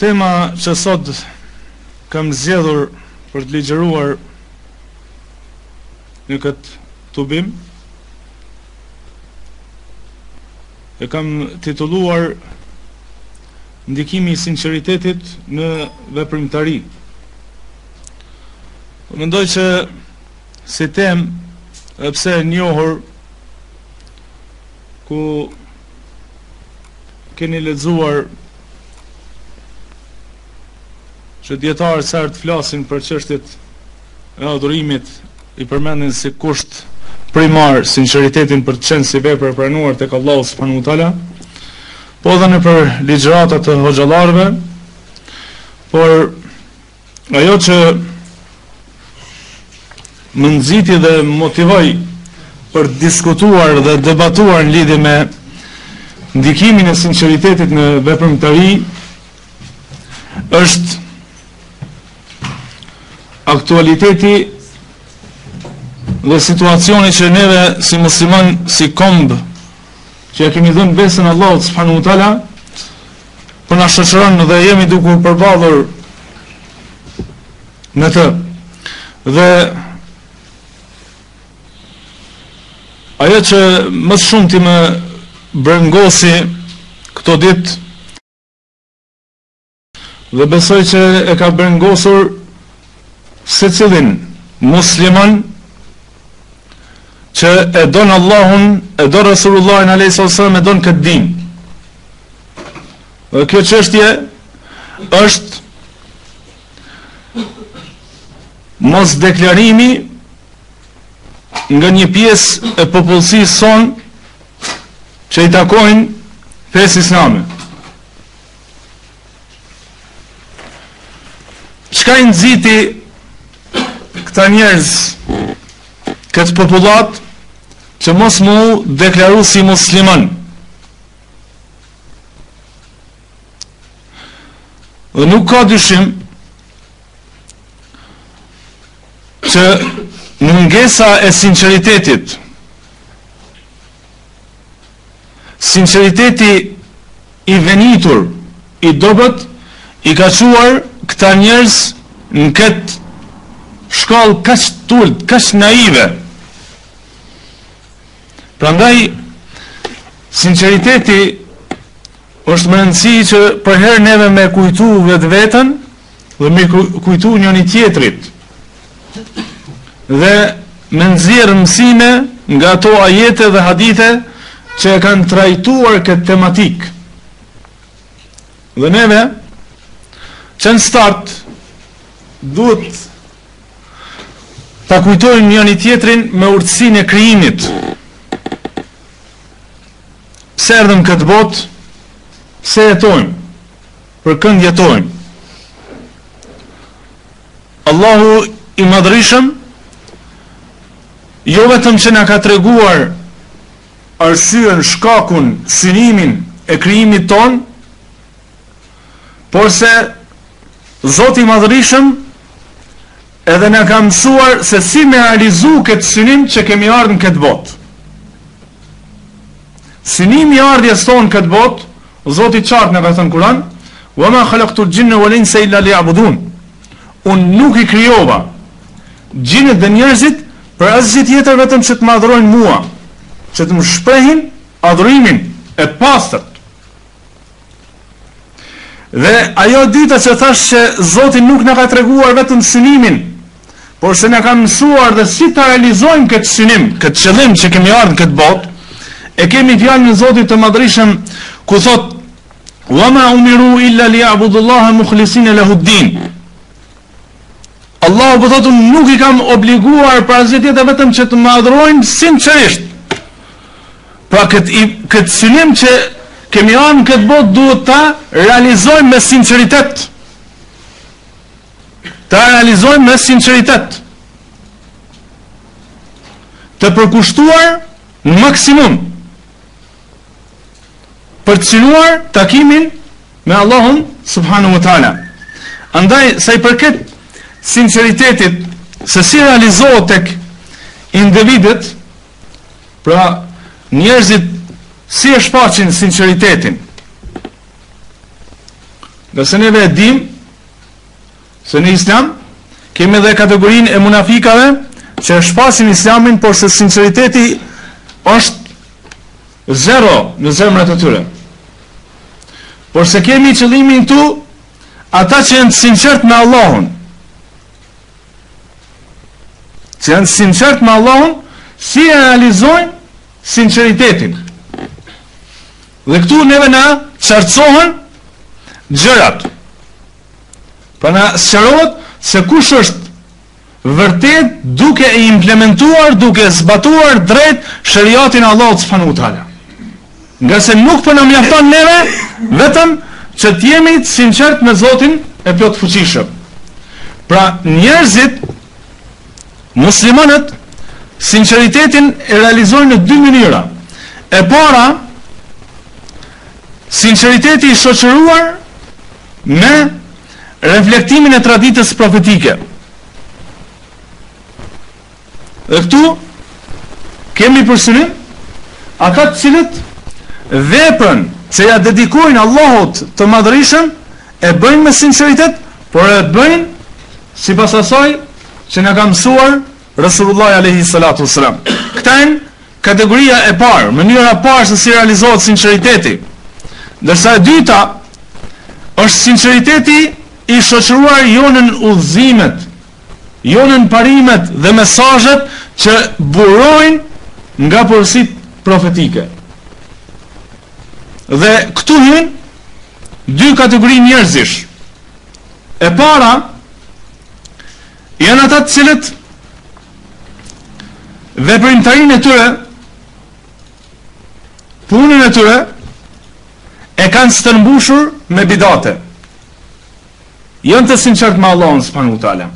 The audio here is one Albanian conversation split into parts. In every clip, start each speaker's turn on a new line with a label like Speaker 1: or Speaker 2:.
Speaker 1: Tema që sot kam zgjedhur për të ligjëruar në këtë tubim e kam titulluar Ndikimi i sinqeritetit në veprimtari. Mendoj që si temë e pse e njohur, ku keni lexuar që dietarët sa të flasin për çështjet e adhurimit, i përmendin si kusht primar sinqeritetin për të qenë si vepër e pranuar tek Allahu subhanahu wa taala, po edhe në për ligjëratat të hoxhallarëve, por ajo që më nxiti dhe motivoi për të diskutuar dhe debatuar në lidhje me ndikimin e sinqeritetit në veprimtari është aktualiteti dhe situacioni që neve si musliman, si kombë që ja kemi dhënë besën Allahut subhanahu wa taala, po na shoqëron dhe jemi duke u përballur me të. Dhe ajo që më shumë ti më brengosi këto ditë, dhe besoj që e ka brengosur secilin musliman që e don Allahun, e don Resulullahin alayhi sallam, e don këtë din. Dhe kjo çështje është mos deklarimi nga një pjesë e popullsisë sonë që i takojnë fesë islame. Çka i nxiti këta njerëz, këtë popullat, që mos mu deklaru si musliman? Dhe nuk ka dyshim që mungesa e sinqeritetit, sinqeriteti i venitur, i dobët, i ka quar këta njerëz në këtë shkallë kaq tult, kaq naive. Prandaj sinqeriteti është më rëndësi që për herë neve me kujtu vetveten dhe me kujtu njëri tjetrit, dhe me nxjerr mësime nga ato ajete dhe hadithe që e kanë trajtuar këtë tematik. Dhe neve që në start duhet ta kujtojmë njëri tjetrin me urtësinë e krijimit. Pse erdhëm këtë botë? Pse jetojmë? Për kënd jetojmë? Allahu i madhrishëm jo vetëm që na ka treguar arsyen, shkakun, synimin e krijimit ton, por se Zoti i madhrishëm edhe na ka mësuar se si me realizu këtë synim që kemi ardhur në këtë botë. Synimi i ardhjes tonë këtë botë, Zoti i qartë na ka thënë Kur'an: "Wa ma khalaqtul jinna wal insa illa liya'budun." Unë nuk i krijova gjinët dhe njerëzit për asgjë tjetër vetëm që të më adhurojnë mua, që të më shprehin adhurimin e pastërt. Dhe ajo dyta që thash që Zoti nuk na ka treguar vetëm synimin, por se na ka mësuar dhe si ta realizojmë këtë synim, këtë qëllim që kemi ardhur në këtë botë, e kemi fjalën e Zotit të madhrishëm ku thot: "Wa ma umiru illa liya'budullaha mukhlisina lahu ad-din." Allahu po thotë, nuk i kam obliguar për asgjë tjetër vetëm që të më adhurojnë sinqerisht. Pra këtë synim që kemi ardhur në këtë botë duhet ta realizojmë me sinqeritet. Ta realizojmë me sinqeritet. Të përkushtuar në maksimum për të synuar takimin me Allahun subhanahu wa taala. Andaj sa i përket sinqeritetit, se si realizohet tek individet, pra njerëzit si e shfaqin sinqeritetin. Nga se neve e dim se në islam kemi edhe kategorinë e munafikave që e shpasin islamin, por se sinceriteti është zero në zemrat e tyre. Por se kemi qëllimin këtu ata që janë sinqert me Allahun, që janë sinqert me Allahun, si e realizojnë sinceritetin. Dhe këtu neve na qartësohen gjërat. Pra na sqarohet se kush është vërtet duke e implementuar, duke zbatuar drejt shariatin Allahut subhanahu wa taala. Nga se nuk po na mjafton neve vetëm që të jemi të sinqert me Zotin e plot fuqishëm. Pra njerëzit, muslimanët, sinceritetin e realizojnë në dy mënyra. E para, sinceriteti i shoqëruar me reflektimin e traditës profetike. Dhe këtu kemi përsynim ata të cilët veprën që ja dedikojnë Allahut të madhërisëm e bëjnë me sinceritet, por e bëjnë sipas asaj që na ka mësuar Rasulullah alayhi salatu wasalam. Këta janë kategoria e parë, mënyra e parë se si realizohet sinceriteti. Ndërsa e dyta është sinceriteti i shoqëruar jo në udhëzimet, jo në parimet dhe mesazhet që burojnë nga porositë profetike. Dhe këtu hyn dy kategori njerëzish. E para janë ata të cilët veprimtarinë e tyre, punën e tyre e kanë stërmbushur me bidate. Janë të sinqert me Allahun subhanahu wa taala.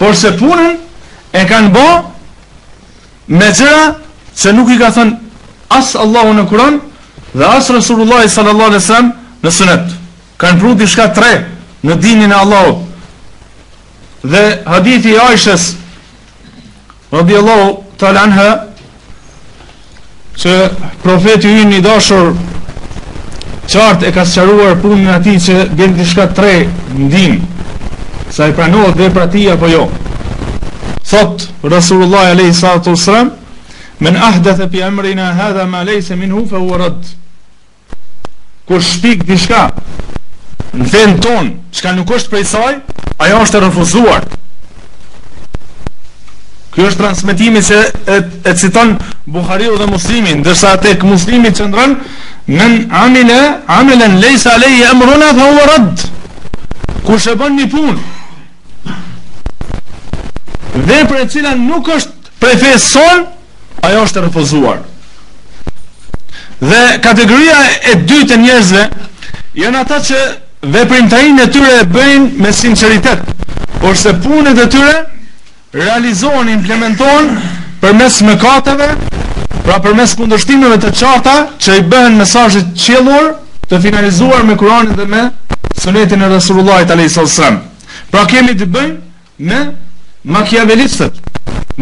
Speaker 1: Por se punën e kanë bë me gjëra që nuk i ka thënë as Allahu në Kur'an dhe as Rasulullah sallallahu alaihi wasallam në sunet. Kanë pru diçka tre në dinin e Allahut. Dhe hadithi i Aishës radhiyallahu ta'ala anha, që profeti ynë i dashur qartë e ka sqaruar punën e atij që bën diçka tre në din, sa i pranohet vepra e tij apo jo. Thot Rasulullah alayhi salatu wasalam: "Men ahdatha fi amrina hadha ma laysa minhu fa huwa radd." Kur shpik diçka në fen ton, çka nuk është prej saj, ajo është e refuzuar. Kjo është transmetimi që e citon Buhariu dhe Muslimi, ndërsa tek Muslimi qëndron: "Men amila amalan laysa alayhi amruna fa huwa radd." Kush e bën një punë vepër e cila nuk është prej fesë son, ajo është e refuzuar. Dhe kategoria e dytë e njerëzve janë ata që veprimtarinë e tyre e bëjnë me sinqeritet, por se punët e tyre realizohen, implementohen përmes mëkateve, pra përmes kundërshtimeve të qarta që i bëhen mesazhit qiellor të finalizuar me Kur'anin dhe me sunetin e Rasulullahit alayhis salam. Pra kemi të bëjmë me makiavelistët,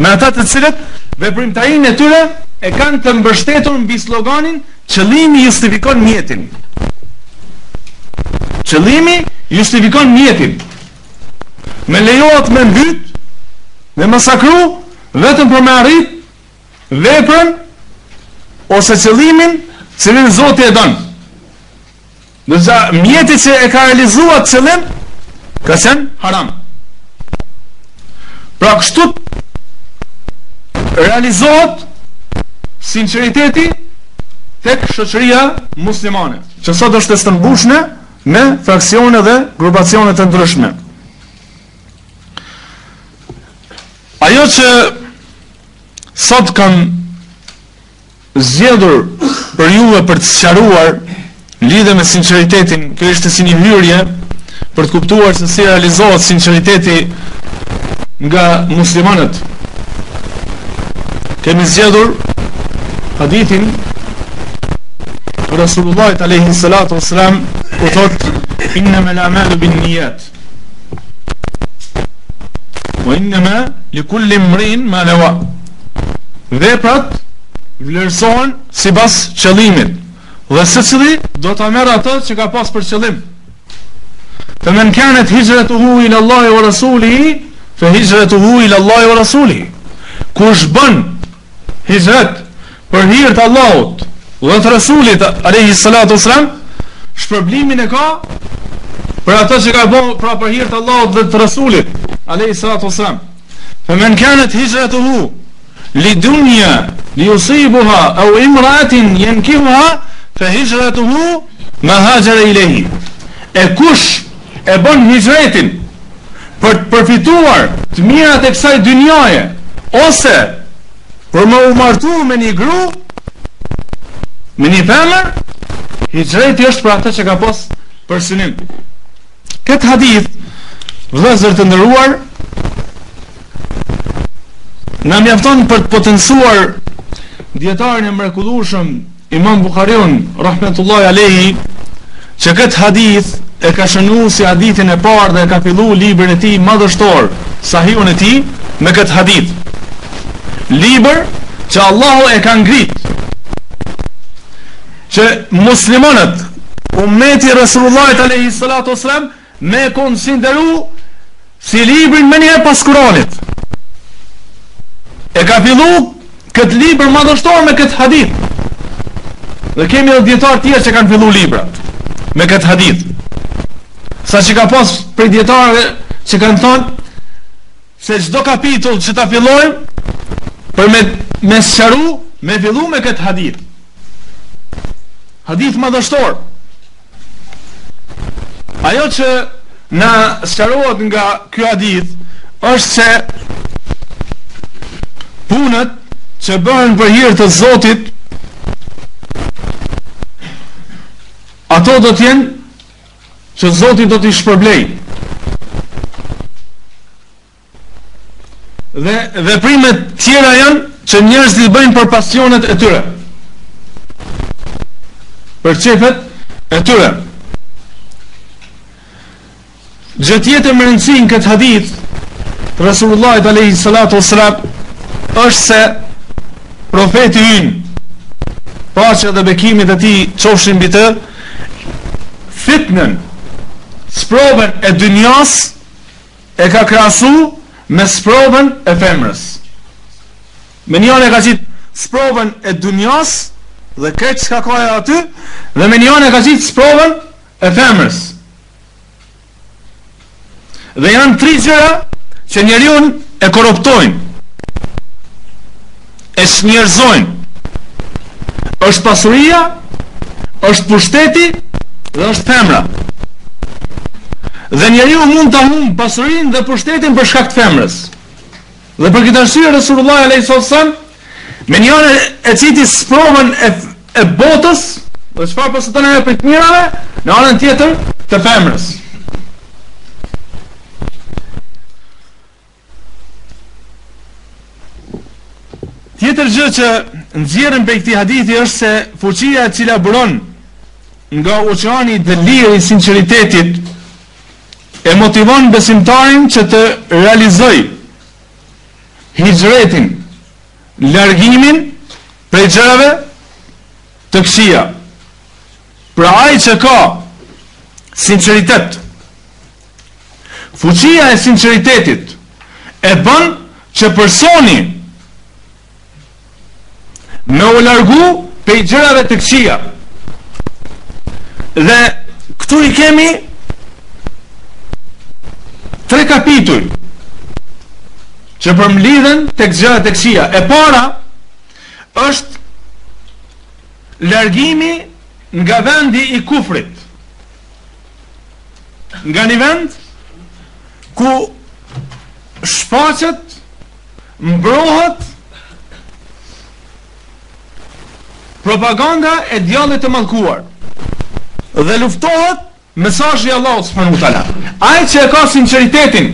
Speaker 1: me ata të cilët veprimtarinë e tyre e kanë të mbështetur mbi sloganin "Qëllimi justifikon mjetin". Qëllimi justifikon mjetin. Me lejohet me mbyt, me masakru, vetëm për me arrit veprën ose qëllimin cilin Zoti e don. Ndërsa mjeti që e ka realizuar qëllim ka qenë haram. Pra kështu realizohet sinceriteti tek shoqëria muslimane, që sot është e stërmbushme me fraksione dhe grupacione të ndryshme. Ajo që sot kam zgjedhur për juve për të sqaruar lidhe me sinceritetin, kjo ishte si një hyrje për të kuptuar se si realizohet sinceriteti nga muslimanët. Kemi zgjedhur hadithin Rasulullahit alayhi salatu wassalam, ku thot: "Innamal a'malu binniyat wa innama likulli imrin ma nawa." Veprat vlerësohen sipas qëllimit, dhe secili do ta merr atë që ka pas për qëllim. فمن كانت هجرته إلى الله ورسوله فهجرته إلى الله ورسوله. Kush bën hijret për hir të Allahut dhe të Rasulit alayhi salatu wasalam, shpërblimin e ka për atë që ka bën pra për hir të Allahut dhe të Rasulit alayhi salatu wasalam. فمن كانت هجرته لدنيا ليصيبها أو امرأة ينكحها فهجرته ما هاجر إليه. E kush e bën hijretin për të përfituar të mirat e kësaj dynjaje, ose për më u martu me një gru, me një femër, hijreti është për atë që ka pas për synim. Këtë hadith, vëllezër të nderuar, na mjafton për të potencuar djetarin e mrekullueshëm Imam Buhariun rahmetullahi alayhi, që këtë hadith e ka shënuar si hadithin e parë dhe e ka filluar librin e tij madhështor, Sahihun e tij, me këtë hadith. Libër që Allahu e ka ngrit që muslimanët, ummeti Rasulullahit alayhi salatu wasalam, me konsideru si librin më njëherë pas Kuranit. E ka filluar këtë libër madhështor me këtë hadith. Dhe kemi edhe dietar tjerë që kanë filluar libra me këtë hadith. Sa që ka pas për dietarëve që kanë thonë se çdo kapitull që ta fillojmë për me sqaru, me fillu me këtë hadith. Hadith madhështor. Ajo që na sqarohet nga ky hadith është se punët që bëhen për hir të Zotit, ato do t'jenë që Zoti do t'i shpërblej. Dhe veprimet tjera janë që njerëzit i bëjnë për pasionet e tyre, për çefet e tyre. Gjë tjetër më rëndësishme në këtë hadith të Rasulullahit alayhi salatu wassalam është se profeti ynë, paqja dhe bekimet e tij qofshin mbi të, fitnën, sprovën e dynjas e ka krahasu me sprovën e femrës. Me njëri e ka qitë sprovën e dynjas dhe këtë çka ka aty, dhe me njëri e ka qitë sprovën e femrës. Dhe janë tri gjëra që njeriu e korruptojnë, e snjerëzojnë. Është pasuria, është pushteti dhe është femra. Dhe njeriu mund ta humbë pasurinë dhe pushtetin për shkak të femrës. Dhe për këtë arsye Resulullah alayhi sallam me njëri e citi sprovën e botës, dhe çfarë posaton edhe për të mirave, në anën tjetër të femrës. Tjetër gjë që nxjerrën prej këtij hadithi është se fuqia e cila buron nga oqeani i lirë i sinqeritetit e motivon besimtarin që të realizoj hijretin, largimin prej gjërave të këqija. Pra ai që ka sinqeritet, fuqia e sinqeritetit e bën që personi me u largu prej gjërave të këqija. Dhe këtu i kemi tre kapitull që përmlidhen tek gjërat e këqija. E para është largimi nga vendi i kufrit, nga një vend ku shfaqet, mbrohet propaganda e djallit të mallkuar dhe luftohet mesazhi i Allahut subhanahu wa taala. Ai që ka sinqeritetin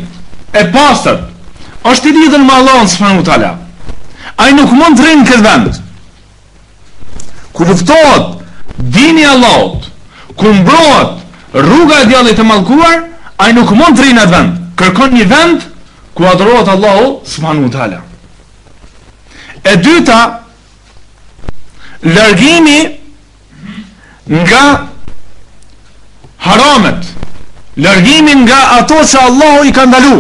Speaker 1: e pastër është i lidhur me Allahun subhanahu wa taala. Ai nuk mund të rrinë në këtë vend. Ku luftohet dini i Allahut, ku mbrohet rruga e djallit të mallkuar, ai nuk mund të rrinë në atë vend. Kërkon një vend ku adhurohet Allahu subhanahu wa taala. E dyta, largimi nga haramet, largimin nga ato që Allahu i ka ndalu.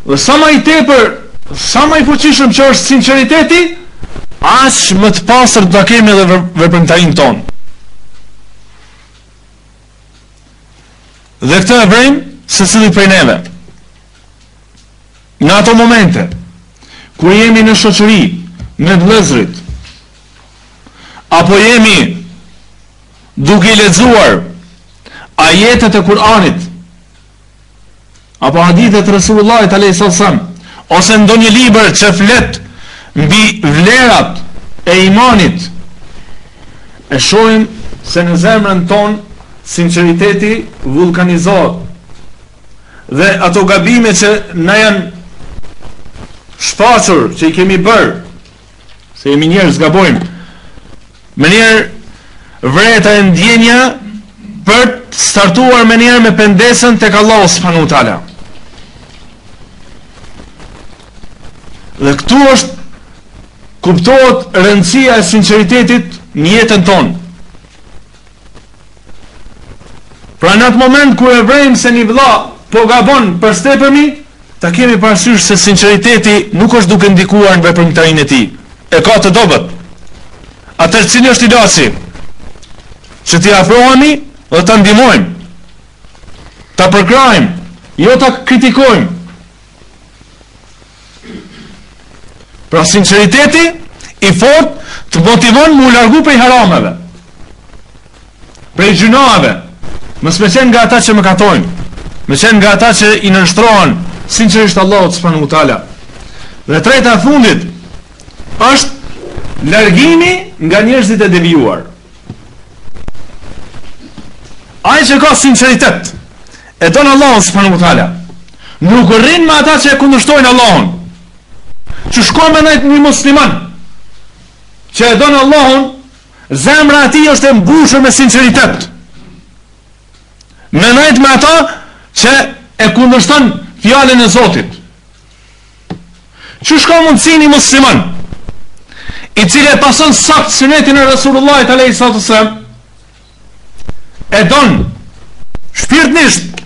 Speaker 1: Dhe sa më i tepër, sa më i fuqishëm që është sinqeriteti, aq më të pastër do ta kemi edhe veprimtarinë tonë. Dhe këtë e vrejmë secili prej neve. Në ato momente kur jemi në shoqëri me vëllezërit, apo jemi duke lexuar ajetet e Kur'anit apo hadithet e Resulullahit alayhis salam, ose ndonjë libër që flet mbi vlerat e imanit, e shohim se në zemrën tonë sinqeriteti vulkanizohet dhe ato gabime që na janë shfaqur, që i kemi bërë, se jemi njerëz, gabojmë, me njerë vreta e ndjenja për të startuar me njerë me pendesën tek Allahu subhanahu wa taala. Dhe këtu është kuptohet rëndësia e sinqeritetit në jetën tonë. Pra në atë moment kur e vrejmë se një vëlla po gabon për stepërmi, ta kemi parasysh se sinqeriteti nuk është duke ndikuar në veprimtarinë e tij. E ka të dobët. Atëherë cili është ilaçi? Që t'i afrohemi dhe ta ndihmojmë, ta përkrajmë, jo ta kritikojmë. Pra sinqeriteti i fortë të motivon mu largu prej harameve, prej gjunave, mos me qenë nga ata që mëkatojnë, me qenë nga ata që i nënshtrohen sinqerisht Allahut subhanahu wa taala. Dhe treta e fundit është largimi nga njerëzit e devijuar. Ai që ka sinqeritet e don Allahun subhanahu wa taala, nuk rrin me ata që e kundërshtojnë Allahun. Që shkon me një musliman që e don Allahun, zemra e tij është e mbushur me sinqeritet. Me ata që e kundërshton fjalën e Zotit. Që shka mundësi një musliman i cili e pason sakt sunetin e Resulullahit alayhis salam, e don shpirtnisht,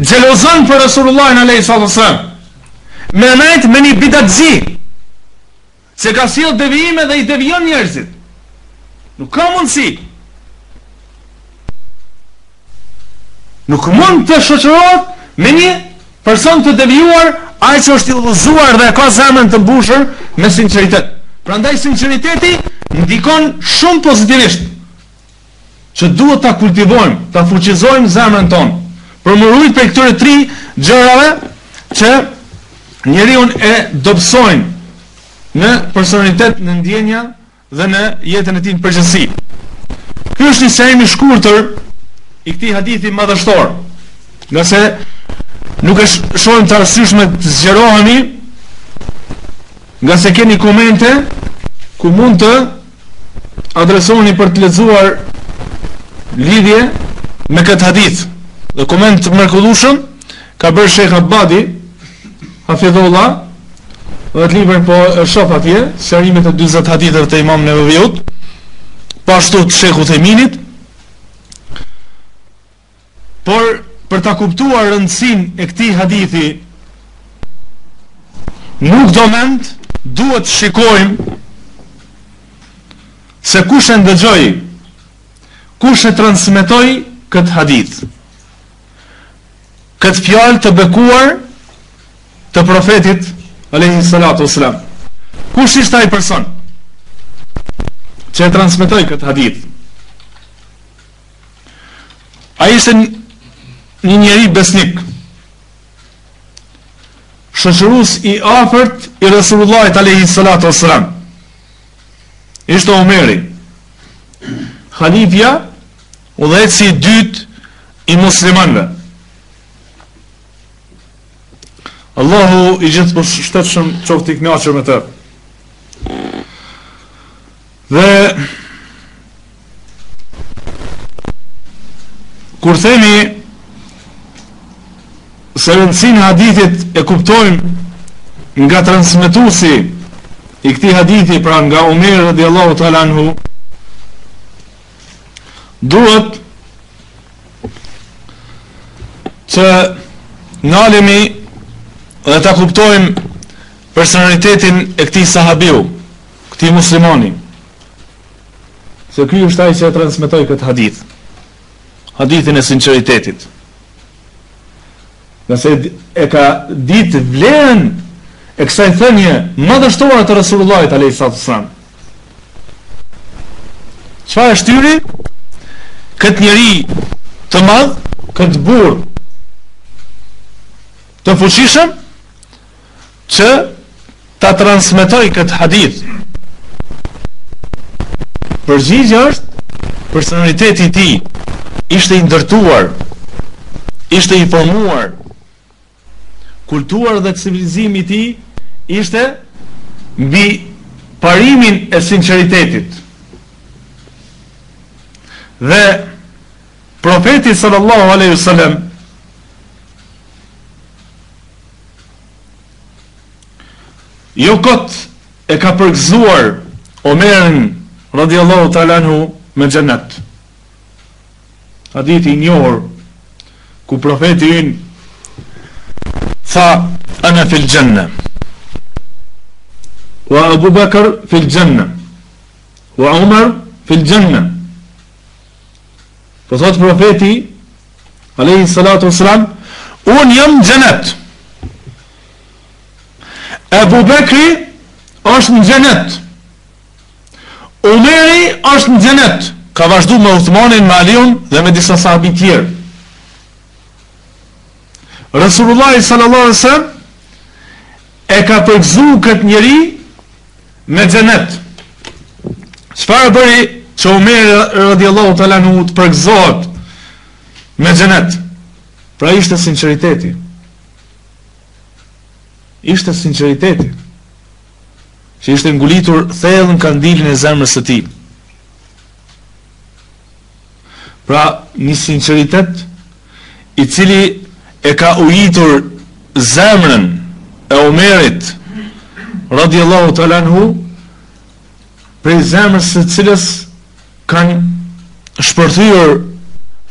Speaker 1: xhelozon për Resulullahin alayhis salam, me një bidatzi se ka sjell devijime dhe i devijon njerëzit. Nuk ka mundësi. Nuk mund të shoqërohet me një person të devijuar, ai që është i udhëzuar dhe ka zemrën të mbushur me sinqeritet. Prandaj sinqeriteti ndikon shumë pozitivisht, që duhet ta kultivojmë, ta fuqizojmë zemrën tonë, për më ruajtur prej këtyre tri gjërave që njeriu e dobësojnë në personalitet, në ndjenja dhe në jetën e tij në përgjithësi. Ky është një sejm i shkurtër i këtij hadithi madhështor, nga se nuk e shohim të arsyeshme të zgjerohemi, nga se keni komente ku mund të adresoni për të lexuar lidhje me këtë hadith. Dhe koment të mrekullueshëm ka bërë Sheikh Abadi hafidhullah, dhe të librin po shoh atje, sqarimet e 40 haditheve të Imam Nevaviut, po ashtu të Sheikh Uthayminit. Por për ta kuptuar rëndësinë e këtij hadithi, nuk do mend duhet shikojmë se kush e ndëgjoi, kush e transmetoi këtë hadith, këtë fjalë të bekuar të profetit alayhi salatu wassalam. Kush ishte ai person që e transmetoi këtë hadith? Ai ishte një njeri besnik, shoqërues i afërt i Resulullahit alayhi salatu wassalam. Ishte Omeri, halifja, udhëheqësi i dytë i muslimanëve. Allahu i gjithë përshtatshëm qoftë i kënaqur me të. Dhe kur themi se rëndësinë e hadithit e kuptojmë nga transmetuesi i këtij hadithi, pra nga Omer radhiyallahu ta'ala anhu, duhet të nalemi dhe ta kuptojmë personalitetin e këtij sahabiu, këtij muslimani. Se ky është ai që e transmetoi këtë hadith. Hadithin e sinqeritetit. Nëse e ka ditë vlerën e kësaj thënie madhështore të Resulullahit alayhi sallam. Çfarë shtyri këtë njeri të madh, këtë burr të fuqishëm që ta transmetoj këtë hadith? Përgjigjja është personaliteti i tij ishte i ndërtuar, ishte i formuar, kultura dhe civilizimi i tij ishte mbi parimin e sinqeritetit. Dhe profeti sallallahu alaihi wasallam jo kot e ka përgëzuar Omerin radiallahu ta'ala anhu me xhenet. Hadithi i njohur ku profeti ynë tha ana fil janna wa Abu Bakr fil janna wa Umar fil janna. Po thot profeti alayhi salatu wassalam, un jam në xhenet, Abu Bakri është në xhenet, Umeri është në xhenet. Ka vazhdu me Uthmanin, me Aliun dhe me disa sahabi tjerë. Rasulullah sallallahu alaihi wasallam e ka përgëzuar këtë njeri me xhenet. Çfarë bëri që Umeri radiallahu ta'ala anhu të përgëzohet me xhenet? Pra ishte sinqeriteti. Ishte sinqeriteti që ishte ngulitur thellë në kandilin e zemrës së tij. Pra një sinqeritet i cili e ka ujitur zemrën e Omerit radiallahu ta'ala anhu, prej zemrës së cilës kanë shpërthyer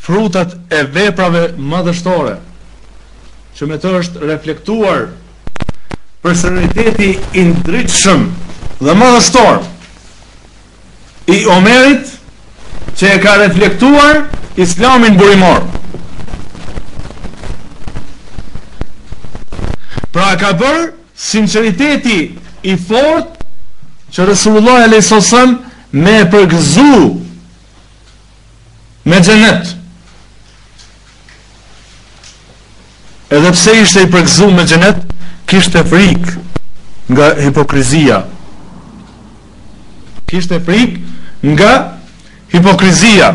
Speaker 1: frutat e veprave madhështore, që me të është reflektuar personaliteti i ndritshëm dhe madhështor i Omerit, që e ka reflektuar Islamin burimor. Pra ka bërë sinqeriteti i fort që Resulullah a.s. me përgëzu me xhenet. Edhe pse ishte i përgëzu me xhenet, kishte frikë nga hipokrizia. Kishte frikë nga hipokrizia.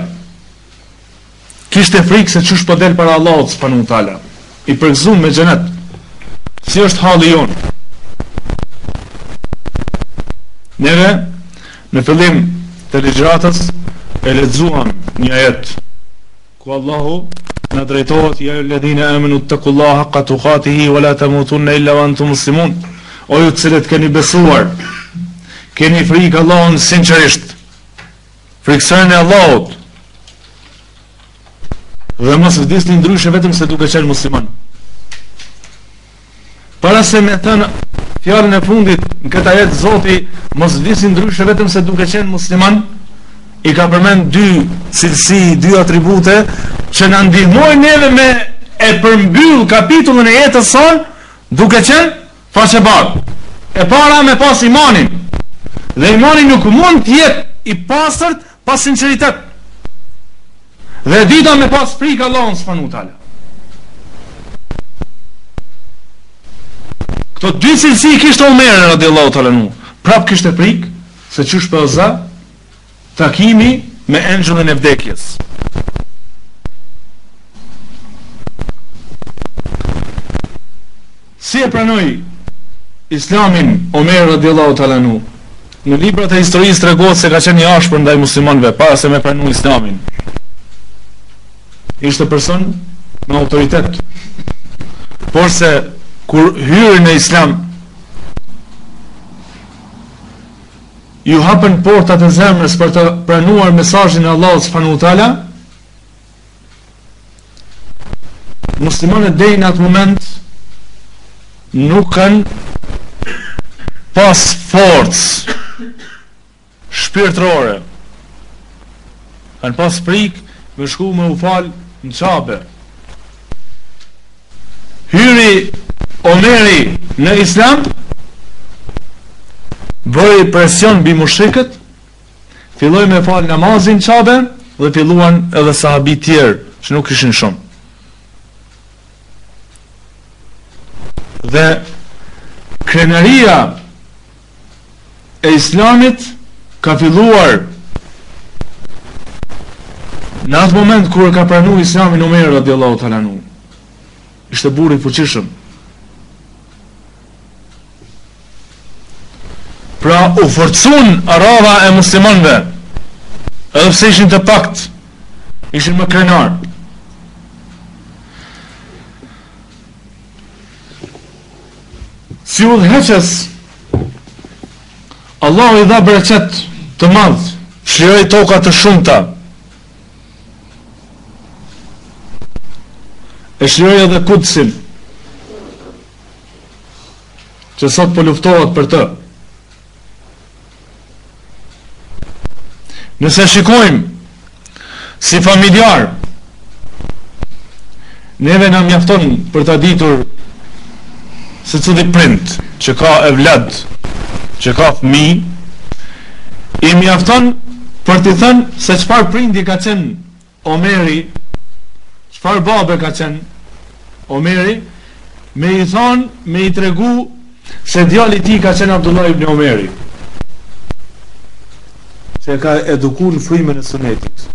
Speaker 1: Kishte frikë se çush po del para Allahut subhanahu wa taala. I përgëzu me xhenet. Si është halli jonë? Neve në fillim të ligjëratës e lexuam një ajet ku Allahu na drejtohet: ya alladhina amanu taqullaha haqqa tuqatihi wa la tamutunna illa wa antum muslimun. O ju të cilët keni besuar, keni frikë Allahun sinqerisht. Frikësoni Allahut dhe mos vdisni ndryshe vetëm se duke qenë musliman. Para se me thënë fjalën e fundit në këtë ajet, Zoti mos vdisni ndryshe vetëm se duke qenë musliman, i ka përmend dy cilësi, dy atribute që na ndihmojnë neve me e përmbyll kapitullin e jetës sonë duke qenë faqebar. E para me pas imanin. Dhe imani nuk mund të jetë i pastërt pas sinqeritet. Dhe e dyta me pas frikë Allahun subhanahu wa taala. Këto dy cilësi kishte Omeri radiallahu ta'ala anhu. Prap kishte frikë se çish po za takimi me engjëllin e vdekjes. Si e pranoi Islamin Omer radiallahu ta'ala anhu? Në librat e historisë tregohet se ka qenë i ashpër ndaj muslimanëve para se me pranu Islamin. Ishte person me autoritet. Por se kur hyri në Islam, ju hapën portat e zemrës për të pranuar mesazhin e Allahut subhanahu wa taala, muslimanët deri në atë moment nuk kanë pas forcë shpirtërore, kanë pas frikë me shku me u fal në Qabe. Hyri Omeri në Islam, bëri presion mbi mushrikët, filloi me fal namazin në Qabe dhe filluan edhe sahabit tjerë që nuk ishin shumë. Dhe krenaria e Islamit ka filluar në atë moment kur ka pranu Islamin Omer radiallahu ta'ala anhu. Ishte burri fuqishëm. Pra u forcun rradha e muslimanëve, edhe pse ishin të pakt, ishin më krenar. Si udhëheqës, Allahu i dha bereqet të madh, çliroi toka të shumta. E çliroi edhe Kudsin, që sot po luftohet për të. Nëse shikojmë si familjar, neve na mjafton për ta ditur se cili prind që ka evlad, që ka fëmijë, i mjafton për t'i thënë se çfarë prindi ka qenë Omeri, çfarë babe ka qenë Omeri, me i thonë, me i tregu se djali i tij ka qenë Abdullah ibn Omeri, që ka eduku në frymën e sunetit.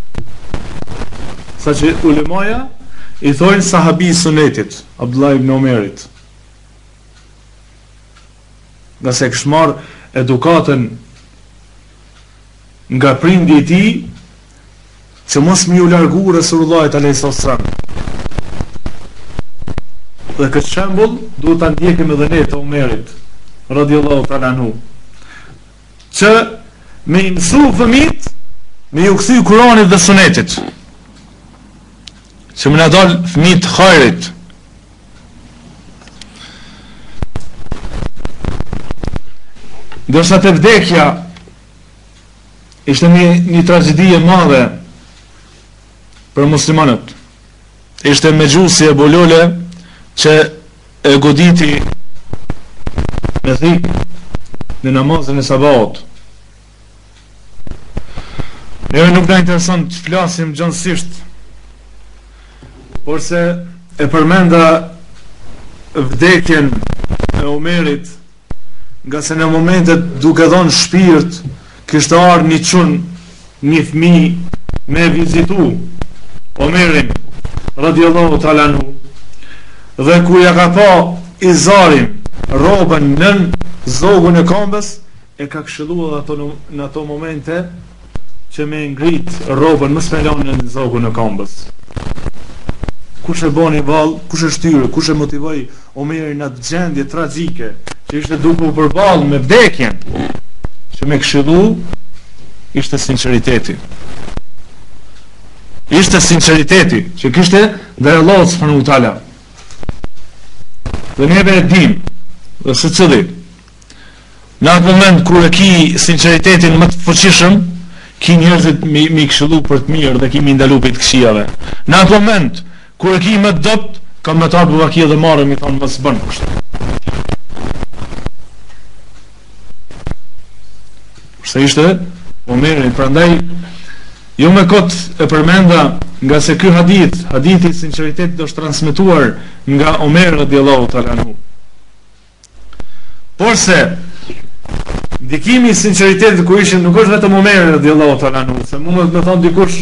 Speaker 1: Sa që ulemaja i thojnë sahabi sunetit, Abdullah ibn Omerit, nga se kishte marrë edukatën nga prindi i tij që mos më u largu Resulullahit alayhis salam. Dhe këtë shembull duhet ta ndjekim edhe ne të Omerit radhiyallahu ta'ala anhu, që me i mësu fëmijët, me ju kthy Kuranit dhe Sunetit, që më na dal fëmijët hajrit. Ndërsa të vdekja ishte një tragjedi e madhe për muslimanët. Ishte Megjusi e Bolole që e goditi me thik në namazin e sabahut. Neve nuk na intereson të flasim gjënsisht, por se e përmenda vdekjen e Omerit, nga se në momentet duke dhënë shpirt, kishte ardhur një çun, një fëmijë me vizitu Omerin radhiyallahu ta'ala anhu, dhe ku ja ka pa izarin, rrobën nën zogun e këmbës, e ka këshilluar në ato momente që me ngrit rrobën mos me lanë në zogun e këmbës. Kush e boni vallë, kush e shtyri, kush e motivoi Omerin në atë gjendje tragjike, që ishte duke u përballë me vdekjen, që me këshillu, ishte sinqeriteti. Ishte sinqeriteti që kishte dhe Allahu subhanahu wa taala. Dhe neve e dim, dhe se cili, në atë moment kur e ki sinqeritetin më të fuqishëm, ki njerëzit mi këshillu për të mirë dhe ki mi ndalu për të këshijave. Në atë moment kur e ki më të dopt, kam me ta buvaki dhe marë mi thonë mësë bënë kështë. Se ishte Omeri, prandaj jo me kot e përmenda, nga se ky hadithi sinqeritetit është transmetuar nga Omer radhiyallahu ta'ala anhu. Por se ndikimi i sinqeritetit ku ishin nuk është vetëm Omer radhiyallahu ta'ala anhu, se mund të thonë dikush,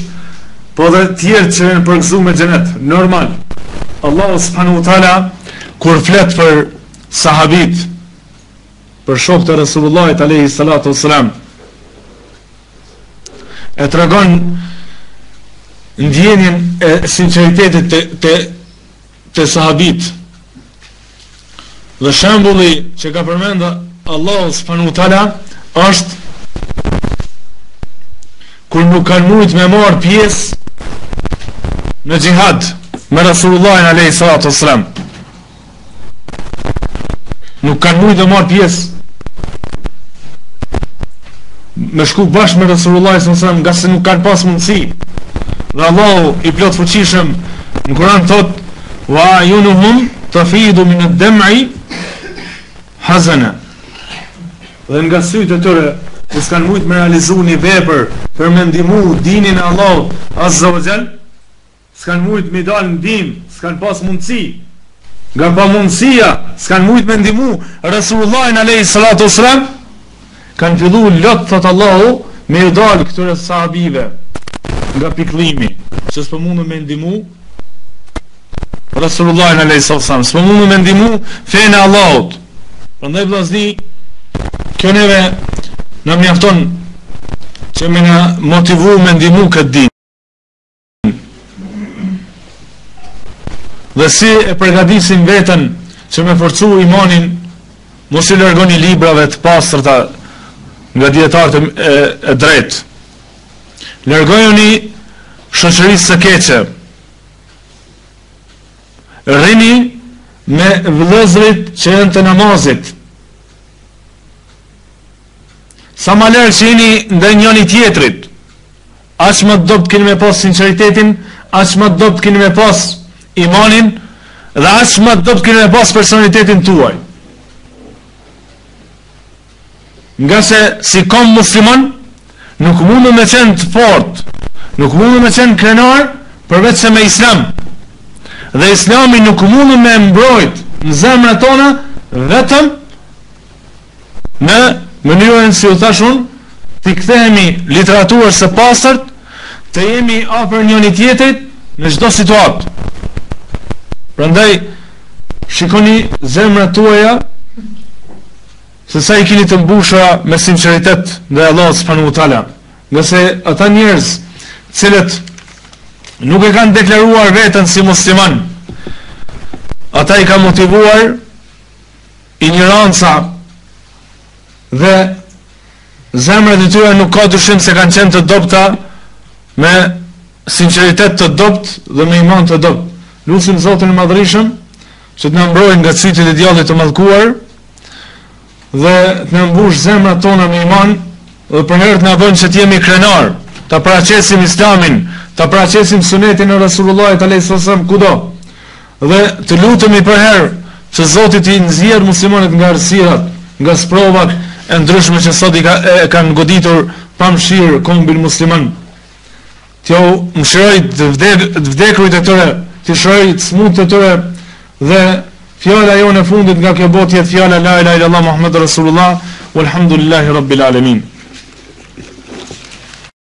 Speaker 1: po dhe tjerë që janë përgëzuar me xhenet, normal. Allahu subhanahu wa taala kur flet për sahabit, për shokët e Resulullahit alayhi salatu wassalam, e tregon ndjenjen e sinqeritetit të sahabit. Dhe shembulli që ka përmendur Allahu subhanahu wa taala është kur nuk kanë mujt me marr pjesë në gjihad me Rasulullahin alayhi salatu wassalam. Nuk kanë mujtë të marrë pjesë me shku bashkë me Rasulullahin sallallahu alaihi wasallam, nga se nuk kanë pas mundësi. Dhe Allahu i plot fuqishëm në Kur'an thot: "Wa ayunuhum tafidu min ad-dam'i hazana." Dhe nga sytë e tyre që s'kan mujtë me realizu një vepër për me ndihmu dinin e Allahut azza wa jall, s'kan mujtë me dalë në dim, s'kan pas mundësi. Nga pa mundësia, s'kan mujtë me ndihmu Rasulullahin alayhi salatu wassalam, kanë fillu lot, thot Allahu, me ju dalë këtyre sahabive nga pikëllimi, që s'po mundu me ndihmu Rasulullahin alayhi salatu wassalam, s'po mundu me ndihmu fenë e Allahut. Prandaj vllazni, kjo neve na mjafton që me na motivu me ndihmu këtë din. Dhe si e përgatisim veten që me forcu imanin, mos i largoni librave të pastërta nga dietarët e drejtë. Largojuni shoqërisë së keqe. Rrini me vëllezërit që janë të namazit. Sa ma lërë që jeni ndaj njëri tjetrit, aq më dopt keni me pas sinqeritetin, aq më dopt keni me pas imanin, dhe aq më dopt keni me pas personalitetin tuaj. Nga se si kom musliman, nuk mundu me qenë të fort, nuk mundu me qenë krenar, përveç se me islam. Dhe islami nuk mundu me mbrojt në zemrat tona, vetëm në mënyrën si u thashun, të kthehemi literaturës së pastërt, të jemi afër njëri tjetrit në çdo situatë. Prandaj shikoni zemrat tuaja se sa i keni të mbushura me sinqeritet ndaj Allahut subhanahu wa taala. Nga se ata njerëz cilët nuk e kanë deklaruar veten si musliman, ata i kanë motivuar ignoranca dhe zemrat e tyre nuk ka dyshim se kanë qenë të dobta, me sinqeritet të dopt dhe me iman të dopt. Lutim Zotin e Madhërisëm që të na mbrojë nga cytit e djallit të mallkuar dhe të na mbush zemrat tona me iman, dhe për herë të na bën që të jemi krenar, ta paraqesim islamin, ta paraqesim sunetin e Rasulullahit alayhis salam kudo. Dhe të lutemi për herë që Zoti të nxjerrë muslimanët nga errësirat, nga sprovat e ndryshme që sot e kanë goditur pa mëshirë kombin musliman. T'jo mëshiroj të vdekurit e tëre, të shëroj të smut të tëre, dhe fjala jo në fundit nga kjo botë jetë fjala la ilaha illallah Muhammadur Rasulullah walhamdulillahi rabbil alamin.